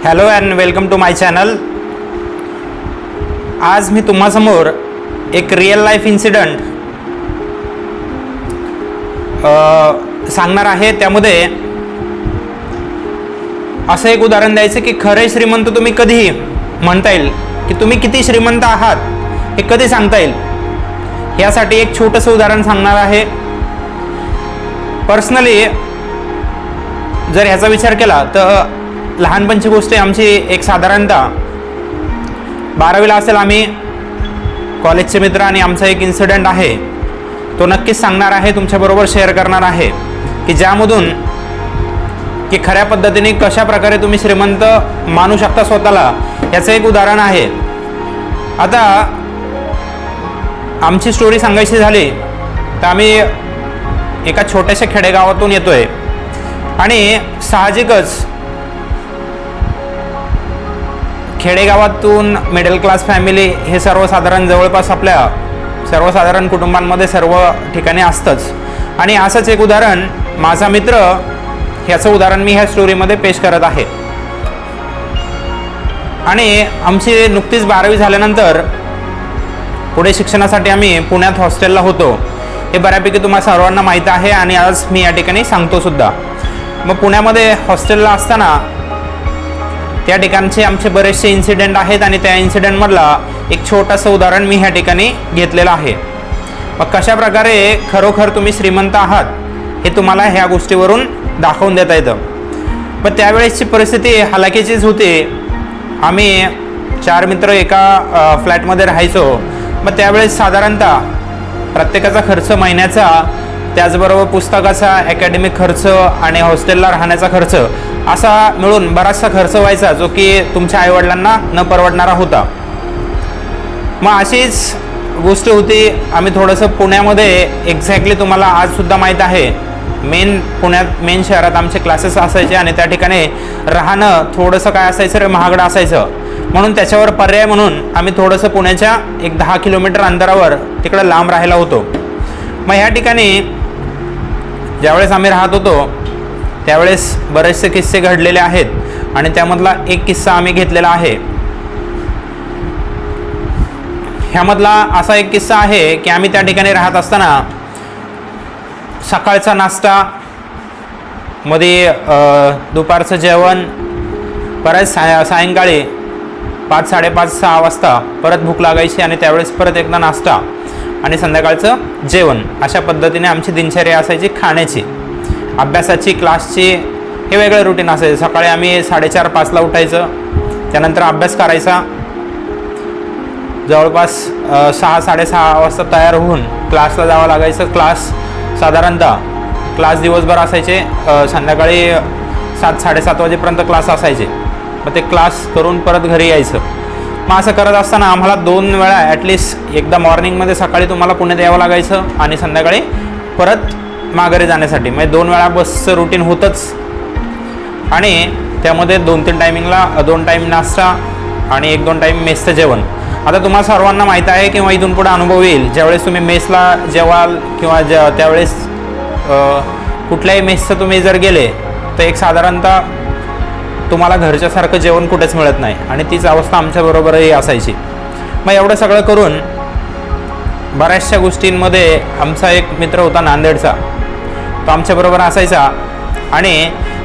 Hello and welcome to my channel. आज मी तुम्हासमोर एक रिअल लाईफ इन्सिडंट सांगणार आहे. त्यामध्ये असं एक उदाहरण द्यायचं की खरे श्रीमंत तुम्ही कधी म्हणता येईल, की तुम्ही किती श्रीमंत आहात हे कधी सांगता येईल, यासाठी एक छोटंसं उदाहरण सांगणार आहे. पर्सनली जर ह्याचा विचार केला तर लहानपणची गोष्ट आमची एक साधारणतः 12वीला असेल. आम्ही कॉलेजचे मित्र आणि आमचा एक इन्सिडेंट आहे तो नक्कीच सांगणार आहे, तुमच्याबरोबर शेअर करणार आहे, की ज्यामधून की खऱ्या पद्धतीने कशा प्रकारे तुम्ही श्रीमंत मानू शकता स्वतःला याचं एक उदाहरण आहे. आता आमची स्टोरी सांगायची झाली तर आम्ही एका छोट्याशा खेडेगावातून येतोय आणि साहजिकच खेडेगावातून मिडल क्लास फॅमिली हे सर्वसाधारण जवळपास आपल्या सर्वसाधारण कुटुंबांमध्ये सर्व ठिकाणी असतंच. आणि असंच एक उदाहरण माझा मित्र ह्याचं उदाहरण मी ह्या स्टोरीमध्ये पेश करत आहे. आणि आमची नुकतीच 12वी झाल्यानंतर पुढे शिक्षणासाठी आम्ही पुण्यात हॉस्टेलला होतो. हे बऱ्यापैकी तुम्हाला सर्वांना माहीत आहे आणि आज मी या ठिकाणी सांगतो सुद्धा. मग पुण्यामध्ये हॉस्टेलला असताना त्या ठिकाणचे आमचे बरेचसे इन्सिडेंट आहेत आणि त्या इन्सिडेंटमधला एक छोटंसं उदाहरण मी ह्या ठिकाणी घेतलेलं आहे. मग कशा प्रकारे खरोखर तुम्ही श्रीमंत आहात हे तुम्हाला ह्या गोष्टीवरून दाखवून देता येतं. पण त्यावेळेसची परिस्थिती हलाखीचीच होती. आम्ही 4 मित्र एका फ्लॅटमध्ये राहायचो. मग त्यावेळेस साधारणतः प्रत्येकाचा खर्च महिन्याचा, त्याचबरोबर पुस्तकाचा, अकॅडमिक खर्च आणि हॉस्टेलला राहण्याचा खर्च असा मिळून बराचसा खर्च व्हायचा, जो की तुमच्या आईवडिलांना न परवडणारा होता. मग अशीच गोष्ट होती. आम्ही थोडंसं पुण्यामध्ये एक्झॅक्टली तुम्हाला आजसुद्धा माहीत आहे, पुण्यात मेन शहरात आमचे क्लासेस असायचे आणि त्या ठिकाणी राहणं थोडंसं काय असायचं रे, महागडं असायचं. म्हणून त्याच्यावर पर्याय म्हणून आम्ही थोडंसं पुण्याच्या एक 10 किलोमीटर अंतरावर तिकडं लांब राहायला होतो. मग ह्या ठिकाणी ज्यावेळेस आम्ही राहत होतो त्यावेळेस बरेचसे किस्से घडलेले आहेत आणि त्यामधला एक किस्सा आम्ही घेतलेला आहे. ह्यामधला असा एक किस्सा आहे की आम्ही त्या ठिकाणी राहत असताना सकाळचा नाश्ता, मध्ये दुपारचं जेवण, परत सायंकाळी 5, 5:30, 6 वाजता परत भूक लागायची आणि त्यावेळेस परत एकदा नाश्ता आणि संध्याकाळचं जेवण, अशा पद्धतीने आमची दिनचर्या असायची खाण्याची. अभ्यासाची, क्लासची हे वेगळं रुटीन असायचं. सकाळी आम्ही 4:30-5ला उठायचं, त्यानंतर अभ्यास करायचा. जवळपास 6-6:30 वाजता तयार होऊन क्लासला जावं लागायचं. क्लास साधारणतः दिवसभर असायचे. संध्याकाळी 7-7:30 वाजेपर्यंत क्लास असायचे. मग ते क्लास करून परत घरी यायचं. मग असं करत असताना आम्हाला 2 वेळा ॲटलिस्ट, एकदा मॉर्निंगमध्ये सकाळी तुम्हाला पुण्यात यावं लागायचं आणि संध्याकाळी परत माघारी जाण्यासाठी. म्हणजे 2 वेळा बसचं रुटीन होतंच आणि त्यामध्ये 2-3 टायमिंगला 2 टाईम नाश्ता आणि 1-2 टाईम मेसचं जेवण. आता तुम्हाला सर्वांना माहीत आहे किंवा इथून पुढे अनुभव येईल, ज्यावेळेस तुम्ही मेसला जेवाल किंवा त्यावेळेस कुठल्याही मेसचं तुम्ही जर गेले तर एक साधारणतः तुम्हाला घरच्यासारखं जेवण कुठेच मिळत नाही आणि तीच अवस्था आमच्याबरोबरही असायची. मग एवढं सगळं करून बऱ्याचशा गोष्टींमध्ये आमचा एक मित्र होता नांदेडचा, तो आमच्याबरोबर असायचा आणि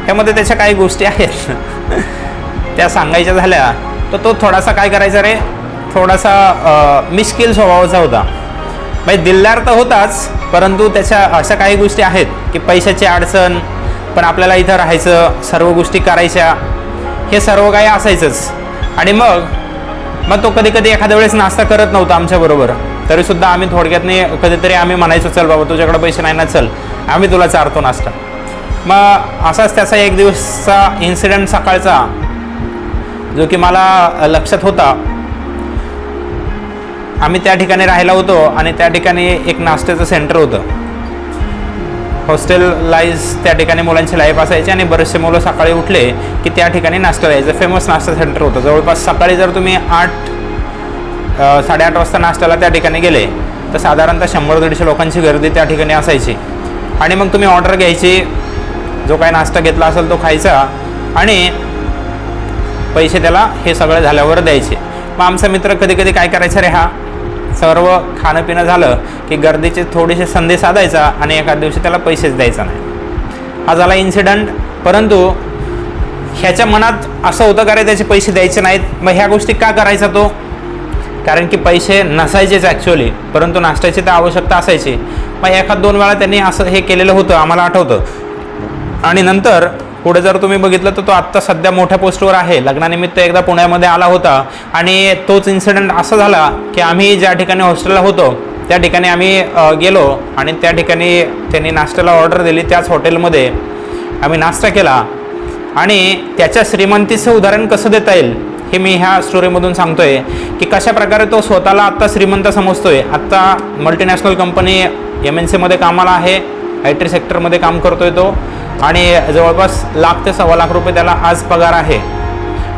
ह्यामध्ये त्याच्या काही गोष्टी आहेत त्या सांगायच्या झाल्या तर तो थोडासा काय करायचा रे, थोडासा मिश्किल स्वभावाचा होता. म्हणजे दिलदार तर होताच, परंतु त्याच्या अशा काही गोष्टी आहेत की पैशाची अडचण, पण आपल्याला इथं राहायचं, सर्व गोष्टी करायच्या, हे सर्व काही असायचंच. आणि मग तो कधी एखाद्या वेळेस नाश्ता करत नव्हता आमच्याबरोबर, तरीसुद्धा आम्ही थोडक्यातनी कधीतरी आम्ही म्हणायचो, चल बाबा तुझ्याकडे पैसे नाही ना, चल आम्ही तुला चारतो नाश्ता. मग असाच त्याचा एक दिवसचा इन्सिडेंट सकाळचा जो की मला लक्षात होता. आम्ही त्या ठिकाणी राहायला होतो आणि त्या ठिकाणी एक नाश्त्याचं सेंटर होतं. हॉस्टेल लाईज त्या ठिकाणी मुलांची लाईफ असायची आणि बरेचसे मुलं सकाळी उठले की त्या ठिकाणी नाश्ता यायचं. फेमस नाश्ता सेंटर होतं. जवळपास सकाळी जर तुम्ही 8-8:30 वाजता नाश्त्याला त्या ठिकाणी गेले तर साधारणतः 100-150 लोकांची गर्दी त्या ठिकाणी असायची. आणि मग तुम्ही ऑर्डर घ्यायची, जो काही नाश्ता घेतला असेल तो खायचा आणि पैसे त्याला हे सगळं झाल्यावर द्यायचे. मग आमचा मित्र कधी कधी काय करायचा रे, हा सर्व खाणं पिणं झालं की गर्दीचे थोडेसे संधी साधायचा आणि एखाद दिवशी त्याला पैसेच द्यायचा नाही. हा झाला इन्सिडंट. परंतु ह्याच्या मनात असं होतं का रे त्याचे पैसे द्यायचे नाहीत. मग ह्या गोष्टी का करायचा तो, कारण की पैसे नसायचेच ॲक्च्युअली, परंतु नाश्त्याची तर आवश्यकता असायची. मग एखाद 2 वेळा त्यांनी असं हे केलेलं होतं, आम्हाला आठवतं. आणि नंतर पुढे जर तुम्ही बघितलं तर तो आत्ता सध्या मोठ्या पोस्टवर आहे. लग्नानिमित्त एकदा पुण्यामध्ये आला होता आणि तोच इन्सिडेंट असा झाला की आम्ही ज्या ठिकाणी हॉस्टेलला होतो त्या ठिकाणी आम्ही गेलो आणि त्या ठिकाणी त्यांनी नाश्त्याला ऑर्डर दिली. त्याच हॉटेलमध्ये आम्ही नाश्ता केला आणि त्याच्या श्रीमंतीचं उदाहरण कसं देता येईल हे मी ह्या स्टोरीमधून सांगतोय की कशा प्रकारे तो स्वतःला आत्ता श्रीमंत समजतोय. आत्ता मल्टीनॅशनल कंपनी MNCमध्ये कामाला आहे, IT सेक्टरमध्ये काम करतोय तो आणि जवळपास लाख ते सव्वा लाख रुपये त्याला आज पगार आहे.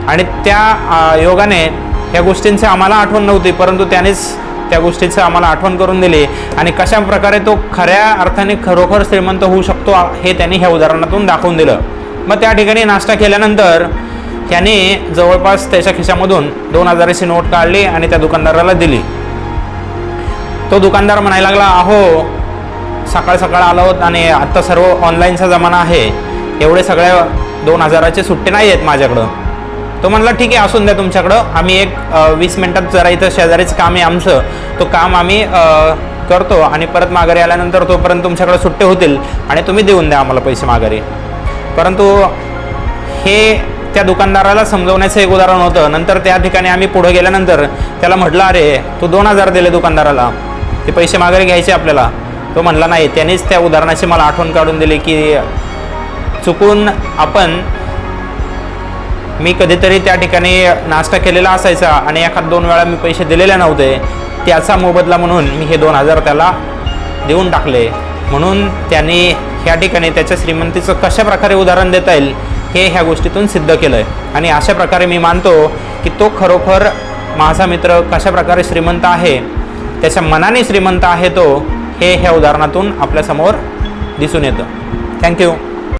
आणि त्या योगाने ह्या गोष्टींची आम्हाला आठवण नव्हती, परंतु त्यानेच त्या गोष्टीचं आम्हाला आठवण करून दिली आणि कशा प्रकारे तो खऱ्या अर्थाने खरोखर श्रीमंत होऊ शकतो हे त्यांनी ह्या उदाहरणातून दाखवून दिलं. मग त्या ठिकाणी नाश्ता केल्यानंतर त्याने जवळपास त्याच्या खिशामधून 2000ची नोट काढली आणि त्या दुकानदाराला दिली. तो दुकानदार म्हणायला लागला, अहो सकाळ सकाळ आलो आहोत आणि आत्ता सर्व ऑनलाईनचा जमाना आहे, एवढे सगळ्या 2000चे सुट्टे नाही आहेत माझ्याकडं. तो म्हणला ठीक आहे असून द्या तुमच्याकडं, आम्ही एक 20 मिनटात जरा इथं शेजारीच काम आहे आमचं, तो काम आम्ही करतो आणि परत माघारी आल्यानंतर तोपर्यंत तुमच्याकडे सुट्टे होतील आणि तुम्ही देऊन द्या आम्हाला पैसे माघारी. परंतु हे त्या दुकानदाराला समजवण्याचं एक उदाहरण होतं. नंतर त्या ठिकाणी आम्ही पुढे गेल्यानंतर त्याला म्हटलं, अरे तू 2000 दिले दुकानदाराला, ते पैसे माघारी घ्यायचे आपल्याला. तो म्हणला नाही. त्यानेच त्या उदाहरणाची मला आठवण काढून दिली की चुकून मी कधीतरी त्या ठिकाणी नाश्ता केलेला असायचा आणि एखाद 2 वेळा मी पैसे दिलेले नव्हते, त्याचा मोबदला म्हणून मी हे 2000 त्याला देऊन टाकले. म्हणून त्यांनी ह्या ठिकाणी त्याच्या श्रीमंतीचं कशा प्रकारे उदाहरण देता येईल हे ह्या गोष्टीतून सिद्ध केलं आहे. आणि अशा प्रकारे मी मानतो की तो खरोखर माझा मित्र कशा प्रकारे श्रीमंत आहे, त्याच्या मनाने श्रीमंत आहे तो, हे ह्या उदाहरणातून आपल्यासमोर दिसून येतं. थँक्यू.